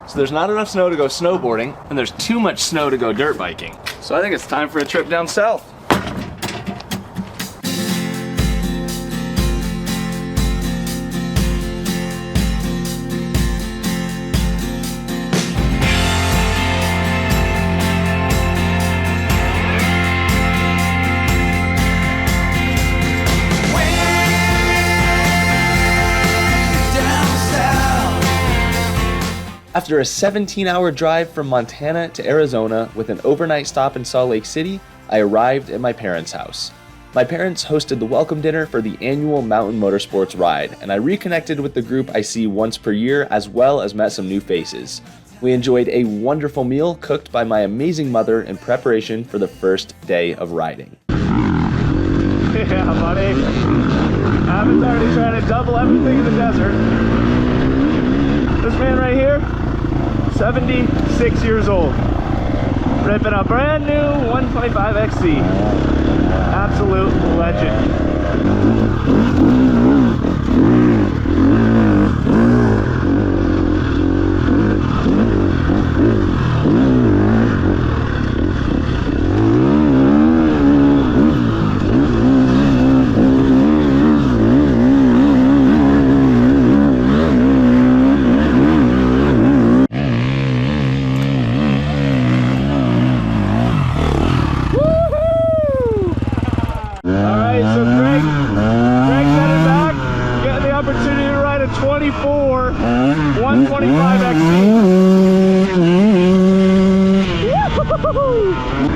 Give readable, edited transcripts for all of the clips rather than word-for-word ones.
So there's not enough snow to go snowboarding, and there's too much snow to go dirt biking. So I think it's time for a trip down south. After a 17-hour drive from Montana to Arizona with an overnight stop in Salt Lake City, I arrived at my parents' house. My parents hosted the welcome dinner for the annual Mountain Motorsports ride, and I reconnected with the group I see once per year, as well as met some new faces. We enjoyed a wonderful meal cooked by my amazing mother in preparation for the first day of riding. Yeah, buddy. Abbott's already trying to double everything in the desert. This man right here, 76 years old, ripping a brand new 125 XC. Absolute legend.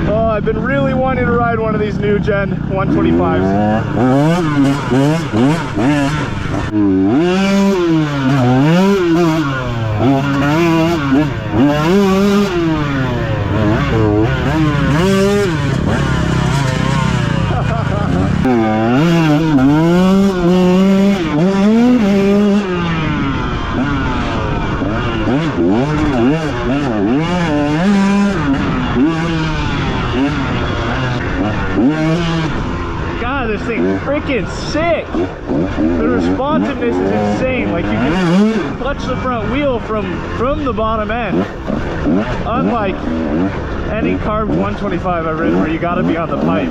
Oh, I've been really wanting to ride one of these new gen 125s. God, this thing's freaking sick. The responsiveness is insane. Like, you can clutch the front wheel from the bottom end. Unlike any carved 125 I've ridden where you gotta be on the pipe.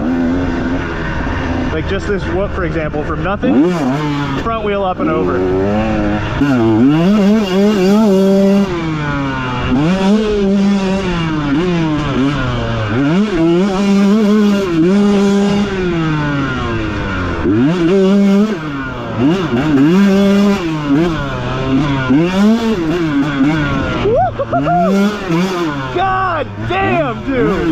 Like just this whoop, for example, from nothing, front wheel up and over. God damn, dude!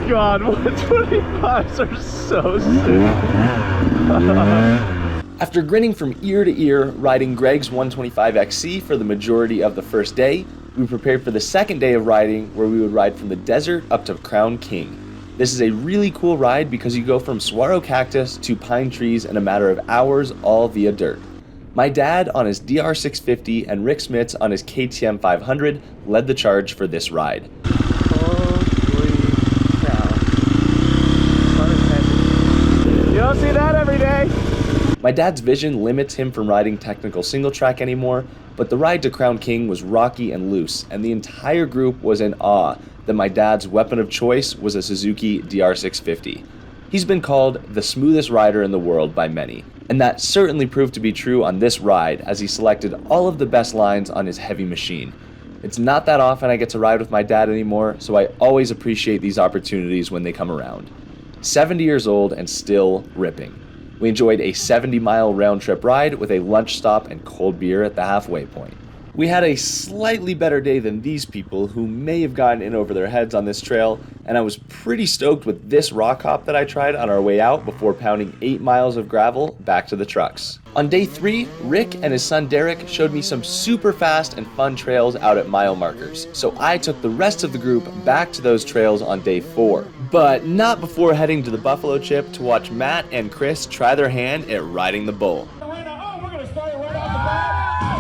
God, 125s are so sick. After grinning from ear to ear riding Greg's 125 XC for the majority of the first day, we prepared for the second day of riding, where we would ride from the desert up to Crown King. This is a really cool ride because you go from saguaro cactus to pine trees in a matter of hours, all via dirt. My dad on his DR650 and Rick Smits on his KTM 500 led the charge for this ride. Holy cow. You don't see that every day. My dad's vision limits him from riding technical single track anymore, but the ride to Crown King was rocky and loose, and the entire group was in awe that my dad's weapon of choice was a Suzuki DR650. He's been called the smoothest rider in the world by many, and that certainly proved to be true on this ride as he selected all of the best lines on his heavy machine. It's not that often I get to ride with my dad anymore, so I always appreciate these opportunities when they come around. 70 years old and still ripping. We enjoyed a 70-mile round-trip ride with a lunch stop and cold beer at the halfway point. We had a slightly better day than these people who may have gotten in over their heads on this trail, and I was pretty stoked with this rock hop that I tried on our way out before pounding 8 miles of gravel back to the trucks. On day 3, Rick and his son Derek showed me some super fast and fun trails out at mile markers, so I took the rest of the group back to those trails on day 4. But not before heading to the Buffalo Chip to watch Matt and Chris try their hand at riding the bull. We're gonna start right off the bat.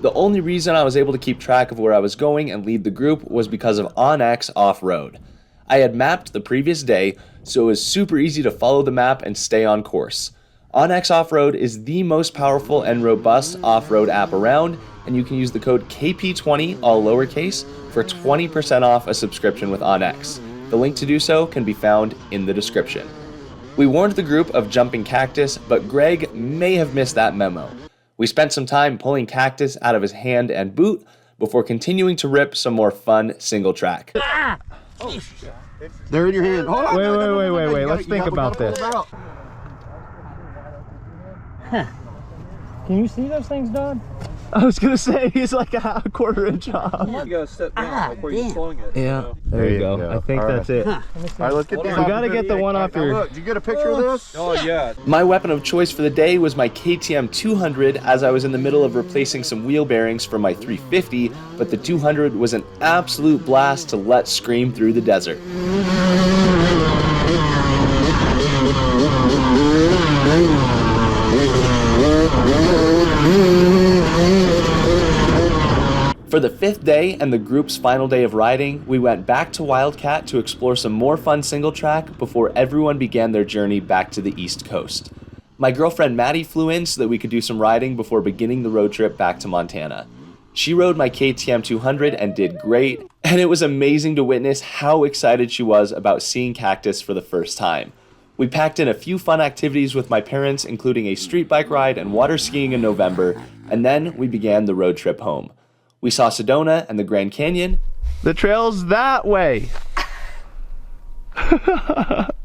The only reason I was able to keep track of where I was going and lead the group was because of OnX Off-Road. I had mapped the previous day, so it was super easy to follow the map and stay on course. OnX Off-Road is the most powerful and robust off-road app around, and you can use the code KP20, all lowercase, for 20% off a subscription with OnX. The link to do so can be found in the description. We warned the group of jumping Cactus, but Greg may have missed that memo. We spent some time pulling Cactus out of his hand and boot before continuing to rip some more fun single track. Ah! Oh, they're in your hand. Hold on. Wait. Let's think about this. Huh. Can you see those things, Don? I was gonna say he's like a quarter inch off. You gotta step down before you're slowing it. Yeah. There you go. I think that's it. All right, let's get these. We gotta get the one off your. Look, did you get a picture of this? Oh yeah. My weapon of choice for the day was my KTM 200, as I was in the middle of replacing some wheel bearings for my 350, but the 200 was an absolute blast to let scream through the desert. For the 5th day and the group's final day of riding, we went back to Wildcat to explore some more fun single track before everyone began their journey back to the East Coast. My girlfriend Maddy flew in so that we could do some riding before beginning the road trip back to Montana. She rode my KTM 200 and did great, and it was amazing to witness how excited she was about seeing Cactus for the first time. We packed in a few fun activities with my parents, including a street bike ride and water skiing in November, and then we began the road trip home. We saw Sedona and the Grand Canyon. The trail's that way.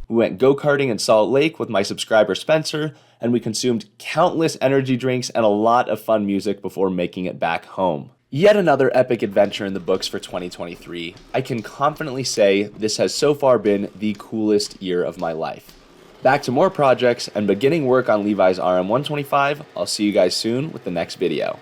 We went go-karting in Salt Lake with my subscriber Spencer, and we consumed countless energy drinks and a lot of fun music before making it back home. Yet another epic adventure in the books for 2023. I can confidently say this has so far been the coolest year of my life. Back to more projects and beginning work on Levi's RM125. I'll see you guys soon with the next video.